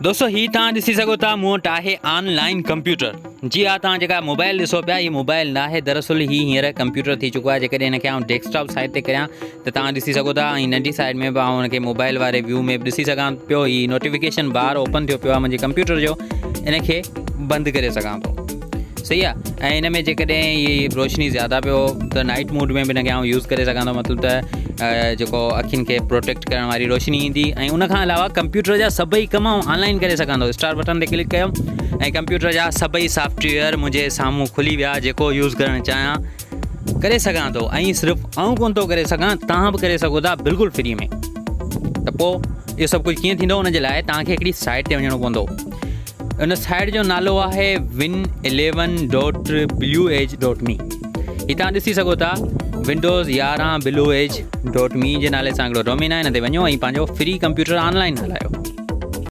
दोस्तों ही तव्हां ॾिसी सघो था मूं वटि आहे ऑनलाइन कंप्यूटर। जी हाँ, तव्हां जेका मोबाइल ॾिसो पिया, हीअ मोबाइल न आहे, दरअसल ही हींअर कंप्यूटर थी चुको आहे। जेकॾहिं हिनखे आउं डेस्कटॉप साइड ते करियां त तव्हां ॾिसी सघो था, ऐं नंढी साइड में बि आउं हुनखे मोबाइल वारे व्यू में बि ॾिसी सघां पियो। ही नोटिफिकेशन बार ओपन थियो पियो आहे मुंहिंजे कंप्यूटर जो, इनखे बंदि करे सघां थो। सही आहे। ऐं हिन में जेकॾहिं इहे रोशनी ज़्यादा पियो त नाइट मोड में बि हिनखे आउं यूज़ करे सघां थो। मतिलबु त जेको अखियुनि खे प्रोटेक्ट करण वारी रोशनी ईंदी। ऐं उनखां अलावा कंप्यूटर जा सभई कम ऑनलाइन करे सघां थो। स्टार बटन ते क्लिक कयो ऐं कंप्यूटर जा सभई सॉफ्टवेयर मुंहिंजे साम्हूं खुली विया। जेको यूज़ करणु चाहियां करे सघां थो। ऐं सिर्फ़ु आउं कोन थो करे सघां, तव्हां बि करे सघो था बिल्कुलु फ्री में। त पोइ इहो सभु कुझु कीअं थींदो, उनजे लाइ तव्हांखे हिकिड़ी साइट ते वञिणो पवंदो। उन साइट जो नालो आहे win11.bluedge.me। ही तव्हां ॾिसी सघो था, विंडोज़ 11 bluedge.me जे नाले सां हिकिड़ो डोमेन आहे। हिन ते वञो ऐं पंहिंजो फ्री कंप्यूटर ऑनलाइन हलायो।